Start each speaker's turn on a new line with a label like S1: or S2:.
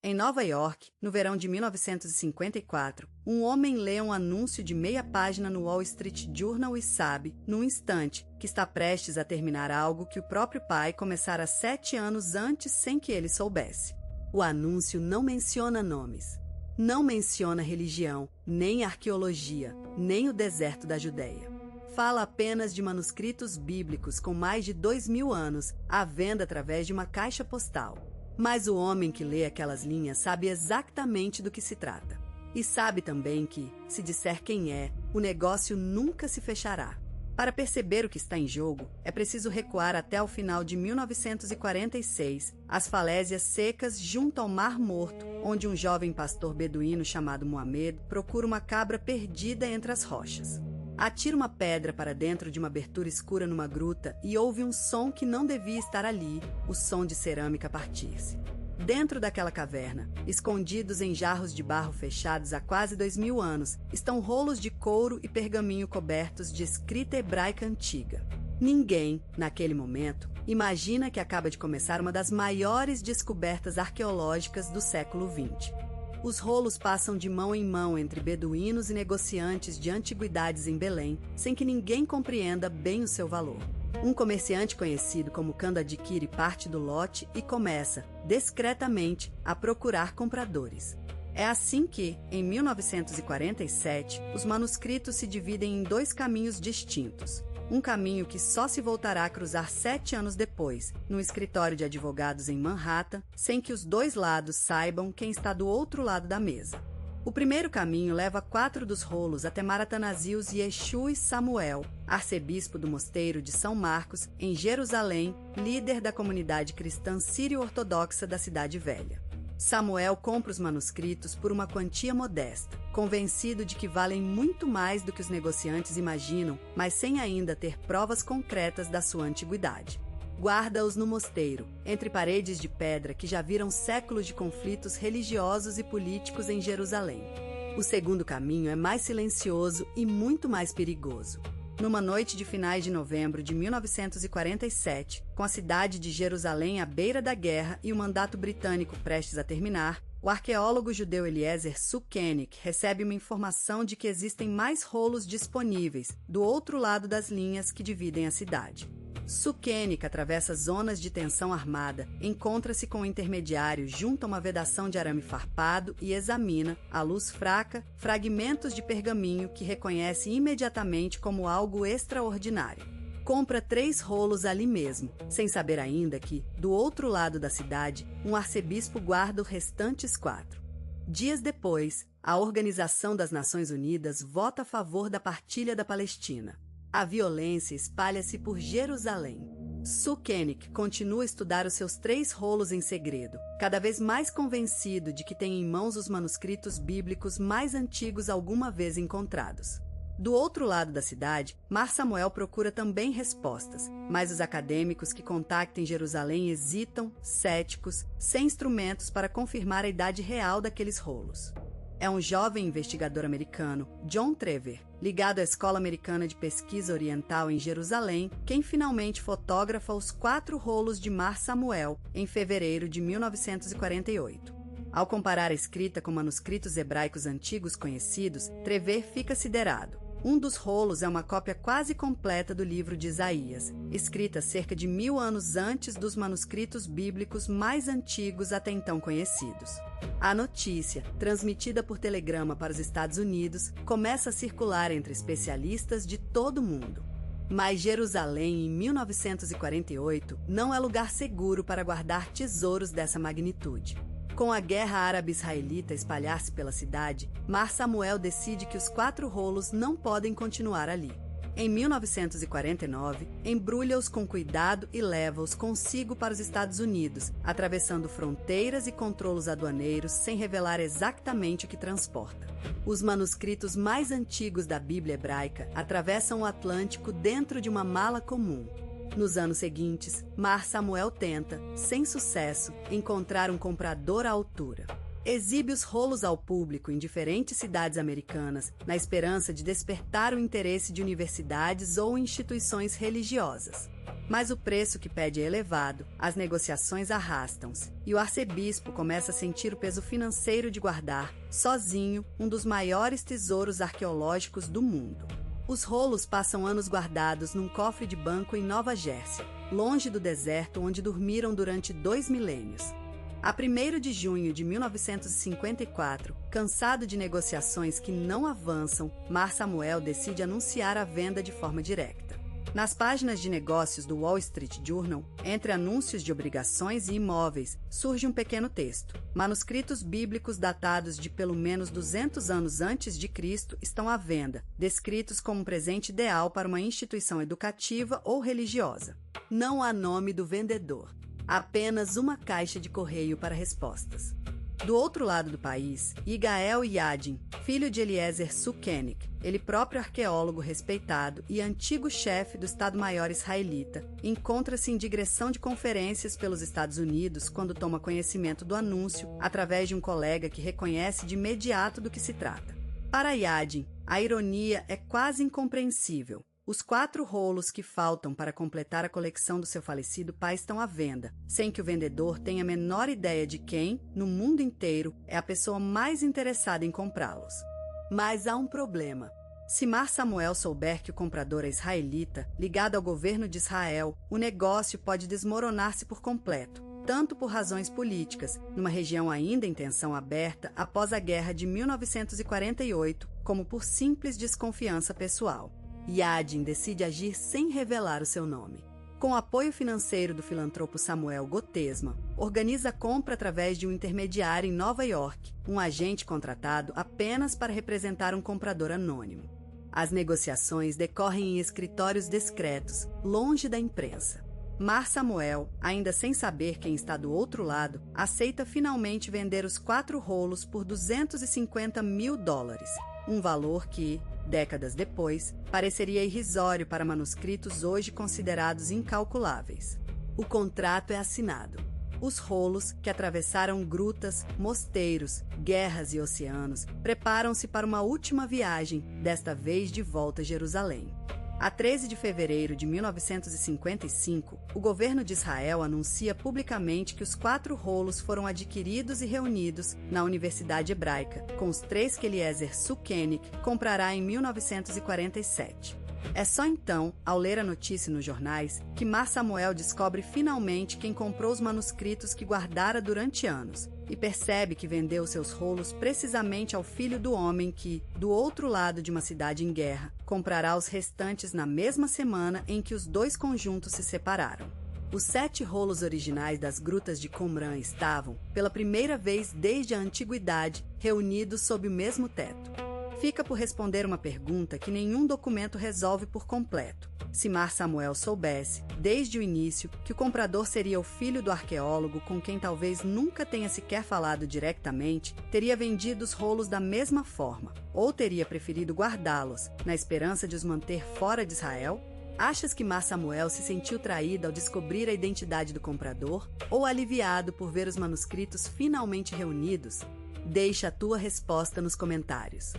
S1: Em Nova York, no verão de 1954, um homem lê um anúncio de meia página no Wall Street Journal e sabe, num instante, que está prestes a terminar algo que o próprio pai começara 7 anos antes sem que ele soubesse. O anúncio não menciona nomes. Não menciona religião, nem arqueologia, nem o deserto da Judéia. Fala apenas de manuscritos bíblicos com mais de 2.000 anos, à venda através de uma caixa postal. Mas o homem que lê aquelas linhas sabe exatamente do que se trata. E sabe também que, se disser quem é, o negócio nunca se fechará. Para perceber o que está em jogo, é preciso recuar até o final de 1946, às falésias secas junto ao Mar Morto, onde um jovem pastor beduíno chamado Mohamed procura uma cabra perdida entre as rochas. Atira uma pedra para dentro de uma abertura escura numa gruta e ouve um som que não devia estar ali, o som de cerâmica partir-se. Dentro daquela caverna, escondidos em jarros de barro fechados há quase 2.000 anos, estão rolos de couro e pergaminho cobertos de escrita hebraica antiga. Ninguém, naquele momento, imagina que acaba de começar uma das maiores descobertas arqueológicas do século XX. Os rolos passam de mão em mão entre beduínos e negociantes de antiguidades em Belém, sem que ninguém compreenda bem o seu valor. Um comerciante conhecido como Kando adquire parte do lote e começa, discretamente, a procurar compradores. É assim que, em 1947, os manuscritos se dividem em 2 caminhos distintos. Um caminho que só se voltará a cruzar 7 anos depois, num escritório de advogados em Manhattan, sem que os 2 lados saibam quem está do outro lado da mesa. O primeiro caminho leva 4 dos rolos até Maratanazius Yeshua Samuel, arcebispo do mosteiro de São Marcos, em Jerusalém, líder da comunidade cristã sírio-ortodoxa da Cidade Velha. Samuel compra os manuscritos por uma quantia modesta, convencido de que valem muito mais do que os negociantes imaginam, mas sem ainda ter provas concretas da sua antiguidade. Guarda-os no mosteiro, entre paredes de pedra que já viram séculos de conflitos religiosos e políticos em Jerusalém. O segundo caminho é mais silencioso e muito mais perigoso. Numa noite de finais de novembro de 1947, com a cidade de Jerusalém à beira da guerra e o mandato britânico prestes a terminar, o arqueólogo judeu Eliezer Sukenik recebe uma informação de que existem mais rolos disponíveis do outro lado das linhas que dividem a cidade. Sukenik atravessa zonas de tensão armada, encontra-se com o intermediário junto a uma vedação de arame farpado e examina, à luz fraca, fragmentos de pergaminho que reconhece imediatamente como algo extraordinário. Compra 3 rolos ali mesmo, sem saber ainda que, do outro lado da cidade, um arcebispo guarda os restantes 4. Dias depois, a Organização das Nações Unidas vota a favor da partilha da Palestina. A violência espalha-se por Jerusalém. Sukenik continua a estudar os seus 3 rolos em segredo, cada vez mais convencido de que tem em mãos os manuscritos bíblicos mais antigos alguma vez encontrados. Do outro lado da cidade, Mar Samuel procura também respostas, mas os acadêmicos que contactam em Jerusalém hesitam, céticos, sem instrumentos para confirmar a idade real daqueles rolos. É um jovem investigador americano, John Trevor, ligado à Escola Americana de Pesquisa Oriental em Jerusalém, quem finalmente fotografa os 4 rolos de Mar Samuel em fevereiro de 1948. Ao comparar a escrita com manuscritos hebraicos antigos conhecidos, Trevor fica siderado. Um dos rolos é uma cópia quase completa do livro de Isaías, escrita cerca de 1000 anos antes dos manuscritos bíblicos mais antigos até então conhecidos. A notícia, transmitida por telegrama para os Estados Unidos, começa a circular entre especialistas de todo o mundo. Mas Jerusalém, em 1948, não é lugar seguro para guardar tesouros dessa magnitude. Com a guerra árabe-israelita espalhar-se pela cidade, Mar Samuel decide que os 4 rolos não podem continuar ali. Em 1949, embrulha-os com cuidado e leva-os consigo para os Estados Unidos, atravessando fronteiras e controlos aduaneiros sem revelar exatamente o que transporta. Os manuscritos mais antigos da Bíblia hebraica atravessam o Atlântico dentro de uma mala comum. Nos anos seguintes, Mar Samuel tenta, sem sucesso, encontrar um comprador à altura. Exibe os rolos ao público em diferentes cidades americanas, na esperança de despertar o interesse de universidades ou instituições religiosas. Mas o preço que pede é elevado, as negociações arrastam-se, e o arcebispo começa a sentir o peso financeiro de guardar, sozinho, um dos maiores tesouros arqueológicos do mundo. Os rolos passam anos guardados num cofre de banco em Nova Jersey, longe do deserto onde dormiram durante 2 milênios. A 1º de junho de 1954, cansado de negociações que não avançam, Mar Samuel decide anunciar a venda de forma direta. Nas páginas de negócios do Wall Street Journal, entre anúncios de obrigações e imóveis, surge um pequeno texto. Manuscritos bíblicos datados de pelo menos 200 anos antes de Cristo estão à venda, descritos como um presente ideal para uma instituição educativa ou religiosa. Não há nome do vendedor. Apenas uma caixa de correio para respostas. Do outro lado do país, Yigael Yadin, filho de Eliezer Sukenik, ele próprio arqueólogo respeitado e antigo chefe do Estado-Maior israelita, encontra-se em digressão de conferências pelos Estados Unidos quando toma conhecimento do anúncio através de um colega que reconhece de imediato do que se trata. Para Yadin, a ironia é quase incompreensível. Os 4 rolos que faltam para completar a coleção do seu falecido pai estão à venda, sem que o vendedor tenha a menor ideia de quem, no mundo inteiro, é a pessoa mais interessada em comprá-los. Mas há um problema. Se Mar Samuel souber que o comprador é israelita, ligado ao governo de Israel, o negócio pode desmoronar-se por completo, tanto por razões políticas, numa região ainda em tensão aberta após a guerra de 1948, como por simples desconfiança pessoal. Yadin decide agir sem revelar o seu nome. Com o apoio financeiro do filantropo Samuel Gotesman, organiza a compra através de um intermediário em Nova York, um agente contratado apenas para representar um comprador anônimo. As negociações decorrem em escritórios discretos, longe da imprensa. Mar Samuel, ainda sem saber quem está do outro lado, aceita finalmente vender os 4 rolos por $250 mil, um valor que, décadas depois, pareceria irrisório para manuscritos hoje considerados incalculáveis. O contrato é assinado. Os rolos, que atravessaram grutas, mosteiros, guerras e oceanos, preparam-se para uma última viagem, desta vez de volta a Jerusalém. A 13 de fevereiro de 1955, o governo de Israel anuncia publicamente que os 4 rolos foram adquiridos e reunidos na Universidade Hebraica, com os 3 que Eliezer Sukenik comprará em 1947. É só então, ao ler a notícia nos jornais, que Mar Samuel descobre finalmente quem comprou os manuscritos que guardara durante anos, e percebe que vendeu seus rolos precisamente ao filho do homem que, do outro lado de uma cidade em guerra, comprará os restantes na mesma semana em que os 2 conjuntos se separaram. Os 7 rolos originais das grutas de Qumran estavam, pela primeira vez desde a antiguidade, reunidos sob o mesmo teto. Fica por responder uma pergunta que nenhum documento resolve por completo. Se Mar Samuel soubesse, desde o início, que o comprador seria o filho do arqueólogo com quem talvez nunca tenha sequer falado diretamente, teria vendido os rolos da mesma forma, ou teria preferido guardá-los, na esperança de os manter fora de Israel? Achas que Mar Samuel se sentiu traído ao descobrir a identidade do comprador, ou aliviado por ver os manuscritos finalmente reunidos? Deixa a tua resposta nos comentários.